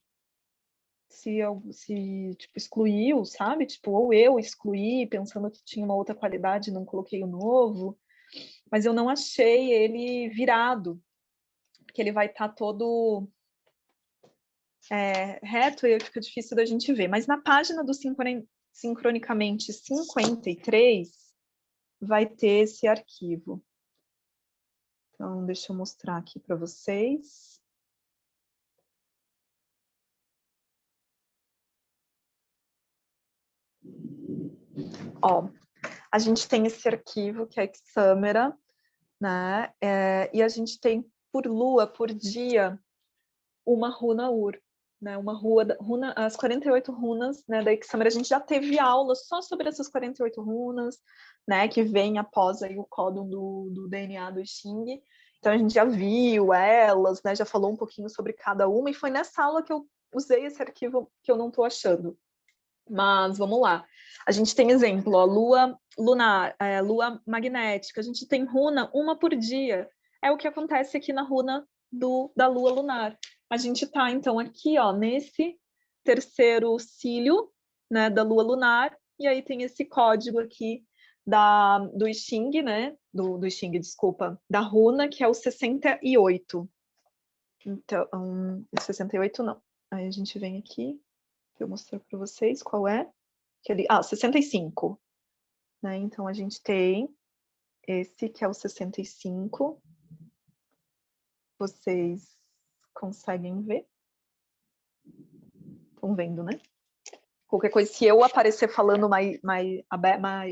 tipo, excluiu, sabe? Tipo, ou eu excluí, pensando que tinha uma outra qualidade, não coloquei o novo, mas eu não achei ele virado, que ele vai estar todo reto e fica difícil da gente ver. Mas na página do sincronicamente 53, vai ter esse arquivo. Então, deixa eu mostrar aqui para vocês. Ó, a gente tem esse arquivo que é Xamera, né? E a gente tem por lua, por dia, uma runa Ur, né? Uma runa, as 48 runas, né, da Xamera. A gente já teve aula só sobre essas 48 runas, né, que vem após aí o códon do DNA do Xing. Então a gente já viu elas, né, já falou um pouquinho sobre cada uma, e foi nessa aula que eu usei esse arquivo que eu não estou achando. Mas vamos lá. A gente tem exemplo, ó, lua lunar, lua magnética. A gente tem runa uma por dia. É o que acontece aqui na runa da lua lunar. A gente está, então, aqui, ó, nesse terceiro cílio, né, da lua lunar, e aí tem esse código aqui do Xing, né, do Xing, desculpa, da runa, que é o 68. Então, 68 não. Aí a gente vem aqui, eu mostrar para vocês qual é. 65. Né? Então, a gente tem esse que é o 65. Vocês conseguem ver? Estão vendo, né? Qualquer coisa, se eu aparecer falando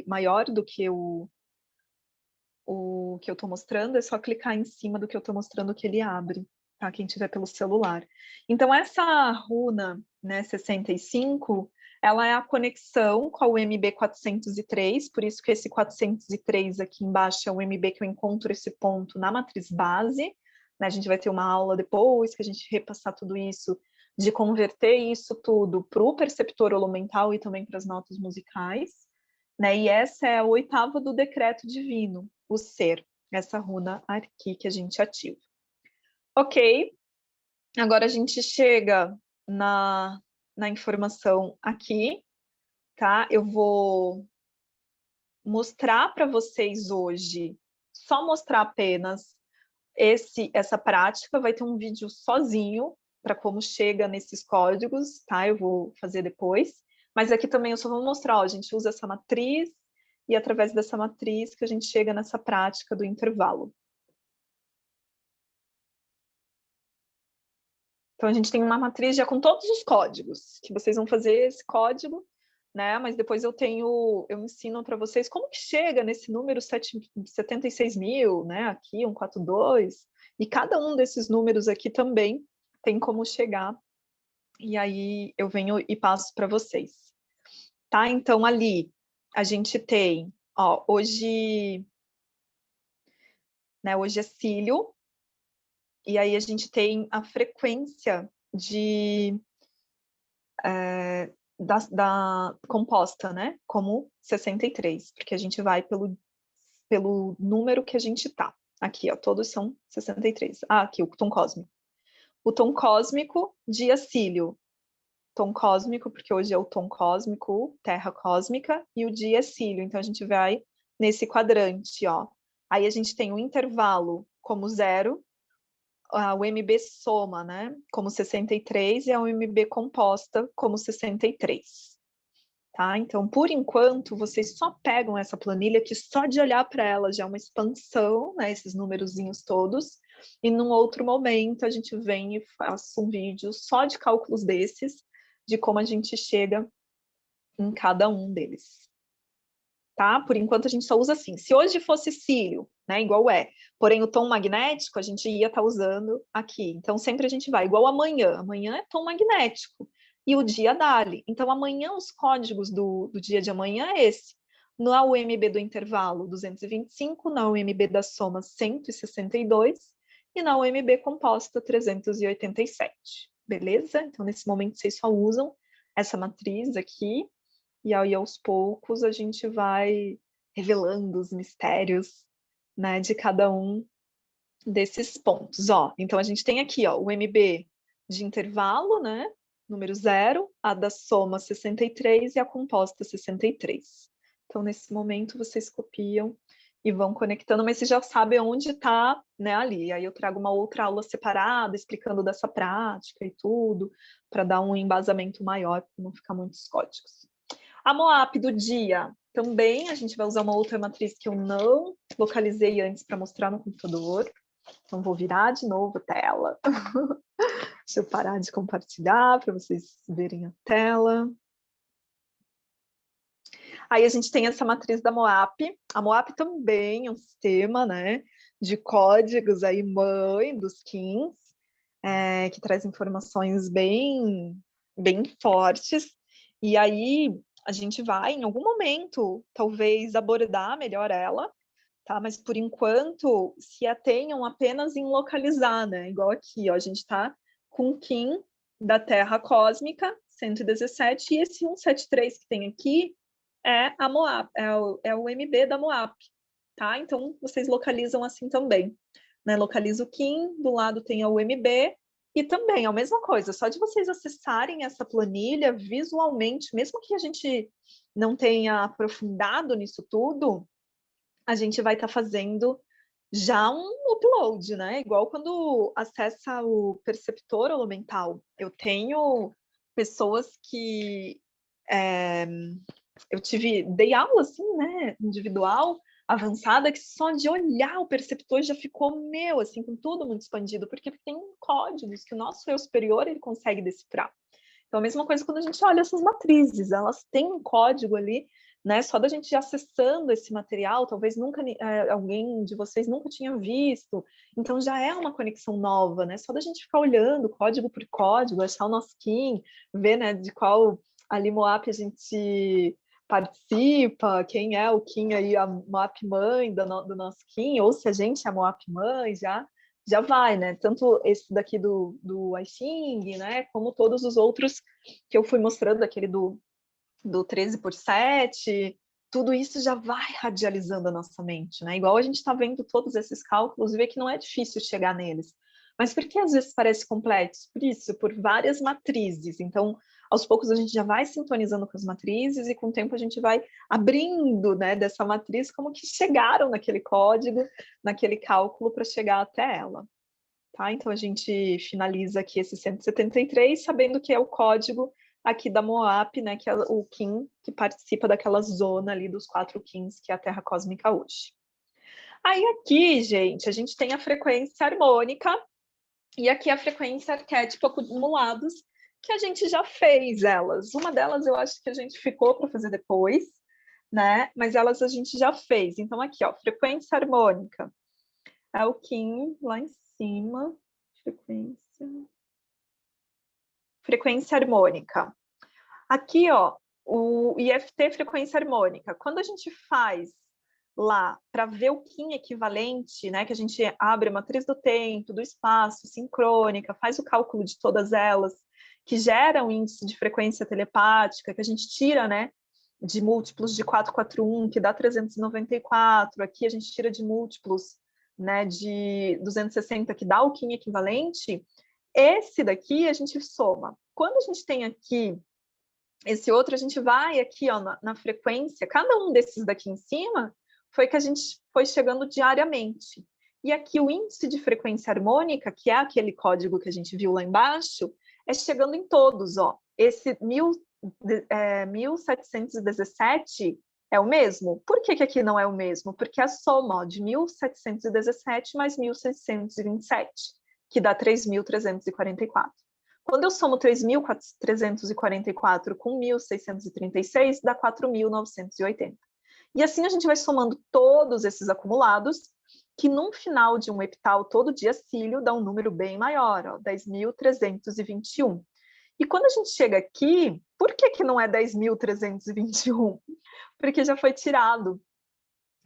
maior do que o que eu estou mostrando, é só clicar em cima do que eu estou mostrando que ele abre, tá? Quem tiver pelo celular. Então, essa runa, né, 65, ela é a conexão com o MB403, por isso que esse 403 aqui embaixo é o MB que eu encontro esse ponto na matriz base, né? A gente vai ter uma aula depois que a gente repassar tudo isso, de converter isso tudo para o perceptor holomental e também para as notas musicais, né? E essa é a oitava do decreto divino, o ser, essa runa aqui que a gente ativa. Ok, agora a gente chega na informação aqui, tá? Eu vou mostrar para vocês hoje, só mostrar apenas essa prática, vai ter um vídeo sozinho para como chega nesses códigos, tá? Eu vou fazer depois, mas aqui também eu só vou mostrar, ó, a gente usa essa matriz e através dessa matriz que a gente chega nessa prática do intervalo. Então, a gente tem uma matriz já com todos os códigos, que vocês vão fazer esse código, né? Mas depois eu ensino para vocês como que chega nesse número 76 mil, né? Aqui, 142, e cada um desses números aqui também tem como chegar, e aí eu venho e passo para vocês. Tá? Então, ali, a gente tem, ó, hoje é cílio, e aí a gente tem a frequência da composta, né? Como 63, porque a gente vai pelo número que a gente tá. Aqui, ó, todos são 63. Ah, aqui, o tom cósmico. O tom cósmico de acílio. Tom cósmico, porque hoje é o tom cósmico, terra cósmica, e o dia é cílio. Então, a gente vai nesse quadrante, ó. Aí a gente tem o intervalo como 0, o MB soma, né, como 63, e a UMB composta como 63. Tá? Então, por enquanto, vocês só pegam essa planilha que só de olhar para ela já é uma expansão, né, esses númerozinhos todos, e num outro momento a gente vem e faz um vídeo só de cálculos desses, de como a gente chega em cada um deles. Tá? Por enquanto a gente só usa assim. Se hoje fosse cílio, né, igual porém o tom magnético a gente ia estar usando aqui. Então sempre a gente vai, igual amanhã. Amanhã é tom magnético e o dia dali. Então amanhã os códigos do dia de amanhã é esse. Na UMB do intervalo 225, na UMB da soma 162 e na UMB composta 387. Beleza? Então nesse momento vocês só usam essa matriz aqui. E aí, aos poucos, a gente vai revelando os mistérios, né, de cada um desses pontos. Ó, então, a gente tem aqui, ó, o MB de intervalo, né, número 0, a da soma 63 e a composta 63. Então, nesse momento, vocês copiam e vão conectando, mas vocês já sabem onde está, né, ali. Aí eu trago uma outra aula separada, explicando dessa prática e tudo, para dar um embasamento maior, para não ficar muitos códigos. A MOAP do dia, também a gente vai usar uma outra matriz que eu não localizei antes para mostrar no computador. Então, vou virar de novo a tela. Deixa eu parar de compartilhar para vocês verem a tela. Aí a gente tem essa matriz da MOAP. A MOAP também é um sistema, né, de códigos aí mãe dos KINs, que traz informações bem fortes. E aí a gente vai, em algum momento, talvez abordar melhor ela, tá? Mas por enquanto se atenham apenas em localizar, né? Igual aqui, ó, a gente está com o KIN da Terra Cósmica 117 e esse 173 que tem aqui é a MOAP, é o MB da MOAP, tá? Então vocês localizam assim também, né? Localiza o KIN, do lado tem o MB e também a mesma coisa, só de vocês acessarem essa planilha visualmente, mesmo que a gente não tenha aprofundado nisso tudo, a gente vai estar fazendo já um upload, né? Igual quando acessa o perceptor holomental. Eu tenho pessoas que eu dei aula assim, né, individual, avançada, que só de olhar o perceptor já ficou assim, com tudo muito expandido, porque tem códigos que o nosso eu superior ele consegue decifrar. Então, a mesma coisa quando a gente olha essas matrizes, elas têm um código ali, né? Só da gente ir acessando esse material, talvez nunca alguém de vocês nunca tinha visto, então já é uma conexão nova, né? Só da gente ficar olhando código por código, achar o nosso KIN, ver, né, de qual ali MOAP a gente participa, quem é o KIN aí, a MOAP mãe do nosso KIN, ou se a gente é a MOAP mãe, já vai, né? Tanto esse daqui do iXing, né? Como todos os outros que eu fui mostrando, aquele do 13 por 7, tudo isso já vai radializando a nossa mente, né? Igual a gente está vendo todos esses cálculos e vê que não é difícil chegar neles. Mas por que às vezes parece complexo? Por isso, por várias matrizes. Então, aos poucos a gente já vai sintonizando com as matrizes e com o tempo a gente vai abrindo, né, dessa matriz como que chegaram naquele código, naquele cálculo para chegar até ela. Tá? Então a gente finaliza aqui esse 173 sabendo que é o código aqui da MOAP, né, que é o KIN que participa daquela zona ali dos 4 KINs que é a Terra Cósmica hoje. Aí aqui, gente, a gente tem a frequência harmônica e aqui a frequência arquétipo acumulados, que a gente já fez elas. Uma delas eu acho que a gente ficou para fazer depois, né? Mas elas a gente já fez. Então aqui, ó, frequência harmônica. É o KIN lá em cima. Frequência harmônica. Aqui, ó, o IFT frequência harmônica. Quando a gente faz lá para ver o KIN equivalente, né, que a gente abre a matriz do tempo, do espaço, sincrônica, faz o cálculo de todas elas, que gera um índice de frequência telepática, que a gente tira, né, de múltiplos de 441, que dá 394, aqui a gente tira de múltiplos, né, de 260, que dá o KIN equivalente, esse daqui a gente soma. Quando a gente tem aqui esse outro, a gente vai aqui, ó, na frequência, cada um desses daqui em cima foi que a gente foi chegando diariamente. E aqui o índice de frequência harmônica, que é aquele código que a gente viu lá embaixo, é chegando em todos, ó. Esse 1717 é o mesmo? Por que aqui não é o mesmo? Porque a soma, ó, de 1717 mais 1627, que dá 3.344. Quando eu somo 3.344 com 1.636, dá 4.980. E assim a gente vai somando todos esses acumulados, que no final de um epital todo diacílio dá um número bem maior, ó, 10.321. E quando a gente chega aqui, por que não é 10.321? Porque já foi tirado,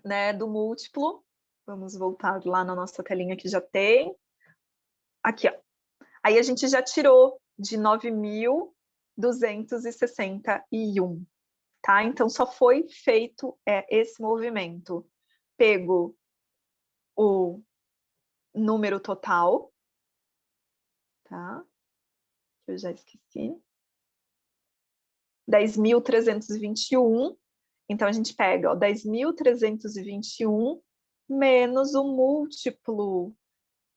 né, do múltiplo. Vamos voltar lá na nossa telinha que já tem. Aqui, ó. Aí a gente já tirou de 9.261, tá? Então, só foi feito esse movimento. Pego o número total, tá? Eu já esqueci. 10.321. Então, a gente pega 10.321 menos o múltiplo,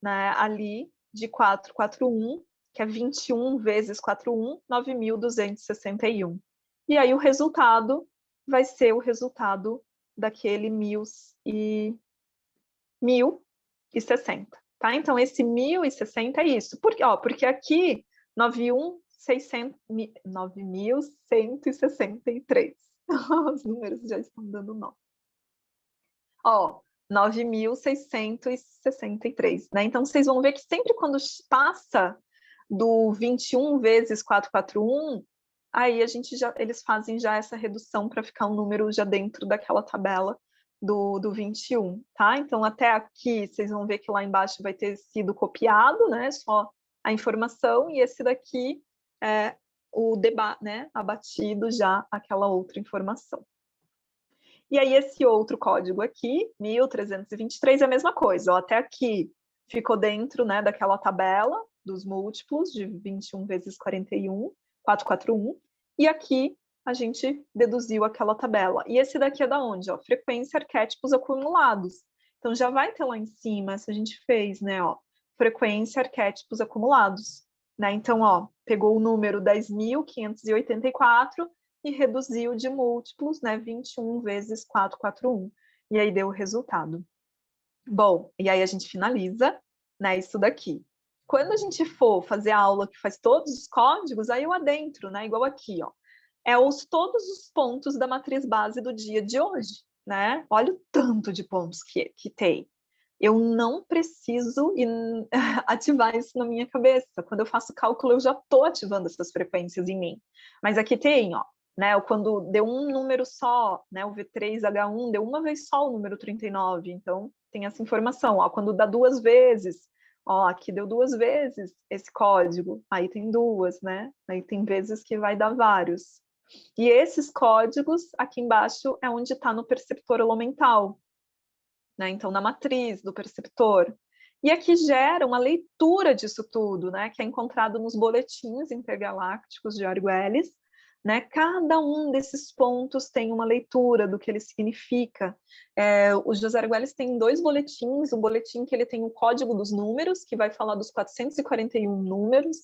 né, ali de 441, que é 21 vezes 41, 9.261. e aí o resultado vai ser o resultado daquele 1060, tá? Então, esse 1060 é isso. Porque aqui, 9.163. Os números já estão dando nó. Ó, 9.663, né? Então, vocês vão ver que sempre quando passa do 21 vezes 441, aí eles fazem já essa redução para ficar um número já dentro daquela tabela do 21, tá? Então, até aqui, vocês vão ver que lá embaixo vai ter sido copiado, né? Só a informação, e esse daqui é o debate, né? Abatido já aquela outra informação. E aí, esse outro código aqui, 1323, é a mesma coisa. Ó, até aqui ficou dentro, né, daquela tabela dos múltiplos de 21 vezes 41, 441. E aqui a gente deduziu aquela tabela. E esse daqui é da onde? Ó, frequência, arquétipos acumulados. Então, já vai ter lá em cima, se a gente fez, né, ó, frequência, arquétipos acumulados. Né? Então, ó, pegou o número 10.584 e reduziu de múltiplos, né, 21 vezes 441, e aí deu o resultado. Bom, e aí a gente finaliza, né, isso daqui. Quando a gente for fazer a aula que faz todos os códigos, aí eu adentro, né, igual aqui, ó, todos os pontos da matriz base do dia de hoje, né? Olha o tanto de pontos que tem. Eu não preciso ativar isso na minha cabeça. Quando eu faço cálculo, eu já estou ativando essas frequências em mim. Mas aqui tem, ó, né? Quando deu um número só, né? O V3H1 deu uma vez só o número 39. Então, tem essa informação. Ó, quando dá duas vezes, ó, aqui deu duas vezes esse código. Aí tem duas, né? Aí tem vezes que vai dar vários. E esses códigos, aqui embaixo, é onde está no perceptor elemental. Né? Então, na matriz do perceptor. E aqui gera uma leitura disso tudo, né? Que é encontrado nos boletins intergalácticos de Argüelles. Né? Cada um desses pontos tem uma leitura do que ele significa. O José Argüelles tem dois boletins, um boletim que ele tem o código dos números, que vai falar dos 441 números,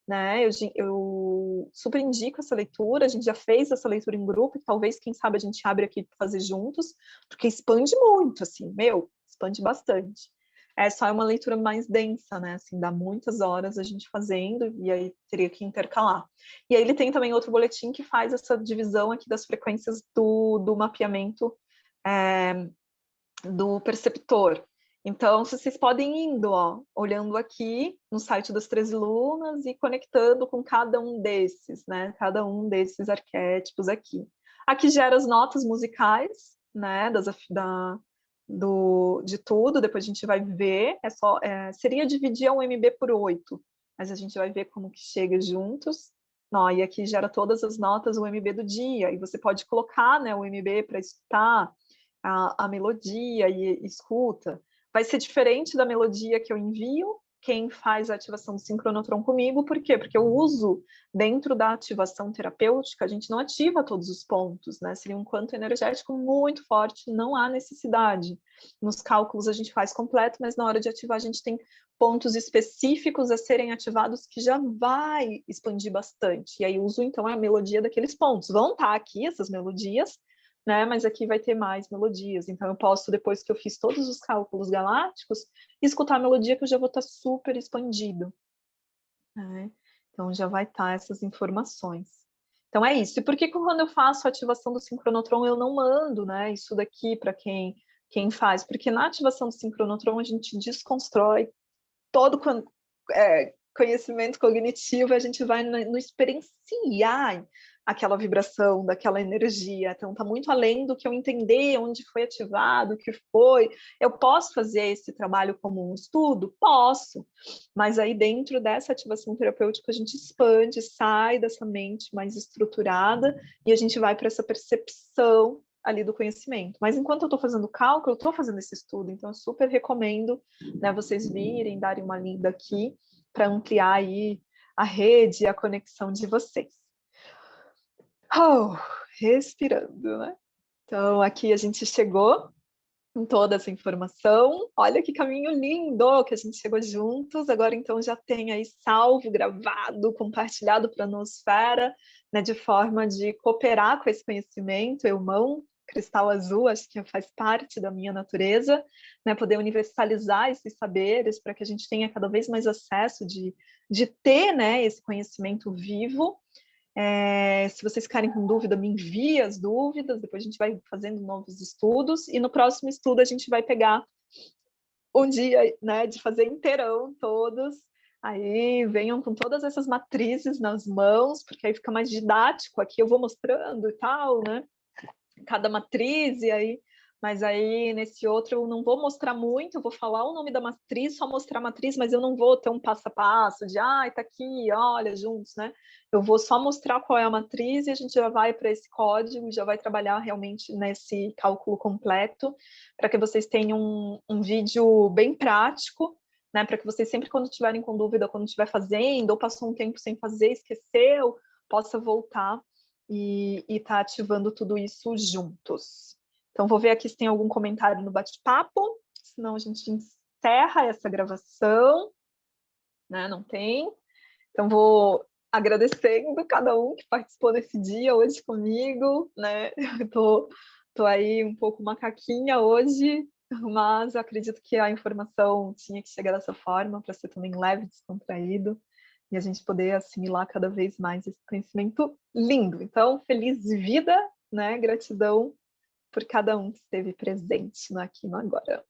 né? Eu super indico essa leitura, a gente já fez essa leitura em grupo, e talvez, quem sabe, a gente abre aqui para fazer juntos, porque expande muito, assim, expande bastante. Só é uma leitura mais densa, né, assim, dá muitas horas a gente fazendo, e aí teria que intercalar. E aí ele tem também outro boletim que faz essa divisão aqui das frequências do mapeamento do perceptor. Então, vocês podem ir indo, ó, olhando aqui no site das 13 lunas e conectando com cada um desses, né? Cada um desses arquétipos aqui. Aqui gera as notas musicais, né? De tudo, depois a gente vai ver. Seria dividir a UMB por 8, mas a gente vai ver como que chega juntos. Não, e aqui gera todas as notas UMB do dia, e você pode colocar, né, o UMB para escutar a melodia e escuta. Vai ser diferente da melodia que eu envio quem faz a ativação do sincronotron comigo. Por quê? Porque eu uso, dentro da ativação terapêutica, a gente não ativa todos os pontos, né? Seria um quanto energético muito forte, não há necessidade. Nos cálculos a gente faz completo, mas na hora de ativar a gente tem pontos específicos a serem ativados que já vai expandir bastante. E aí uso, então, a melodia daqueles pontos. Vão estar aqui essas melodias, né? Mas aqui vai ter mais melodias. Então, eu posso, depois que eu fiz todos os cálculos galácticos, escutar a melodia que eu já vou estar super expandido. Né? Então, já vai estar essas informações. Então, é isso. E por que quando eu faço a ativação do sincronotron, eu não mando, né, isso daqui para quem faz? Porque na ativação do sincronotron, a gente desconstrói todo conhecimento cognitivo, a gente vai no experienciar aquela vibração, daquela energia. Então, está muito além do que eu entender onde foi ativado, o que foi. Eu posso fazer esse trabalho como um estudo? Posso. Mas aí, dentro dessa ativação terapêutica, a gente expande, sai dessa mente mais estruturada e a gente vai para essa percepção ali do conhecimento. Mas enquanto eu estou fazendo cálculo, eu estou fazendo esse estudo, então eu super recomendo, né, vocês virem, darem uma lida aqui para ampliar aí a rede e a conexão de vocês. Respirando, né? Então, aqui a gente chegou com toda essa informação. Olha que caminho lindo que a gente chegou juntos. Agora, então, já tem aí salvo, gravado, compartilhado para a nosfera, né, de forma de cooperar com esse conhecimento. Eu, mão, cristal azul, acho que faz parte da minha natureza, né, poder universalizar esses saberes para que a gente tenha cada vez mais acesso de ter, né, esse conhecimento vivo. Se vocês ficarem com dúvida, me envie as dúvidas, depois a gente vai fazendo novos estudos, e no próximo estudo a gente vai pegar um dia, né, de fazer inteirão todos, aí venham com todas essas matrizes nas mãos, porque aí fica mais didático, aqui eu vou mostrando e tal, né, cada matriz, mas aí nesse outro eu não vou mostrar muito, eu vou falar o nome da matriz, só mostrar a matriz, mas eu não vou ter um passo a passo de, tá aqui, olha, juntos, né? Eu vou só mostrar qual é a matriz e a gente já vai para esse código, já vai trabalhar realmente nesse cálculo completo, para que vocês tenham um vídeo bem prático, né? Para que vocês sempre, quando tiverem com dúvida, quando estiver fazendo, ou passou um tempo sem fazer, esqueceu, possa voltar e tá ativando tudo isso juntos. Então, vou ver aqui se tem algum comentário no bate-papo, senão a gente encerra essa gravação, né? Não tem. Então, vou agradecendo cada um que participou desse dia hoje comigo, né? Tô aí um pouco macaquinha hoje, mas acredito que a informação tinha que chegar dessa forma, para ser também leve, descontraído, e a gente poder assimilar cada vez mais esse conhecimento lindo. Então, feliz vida, né? Gratidão por cada um que esteve presente no aqui e no agora.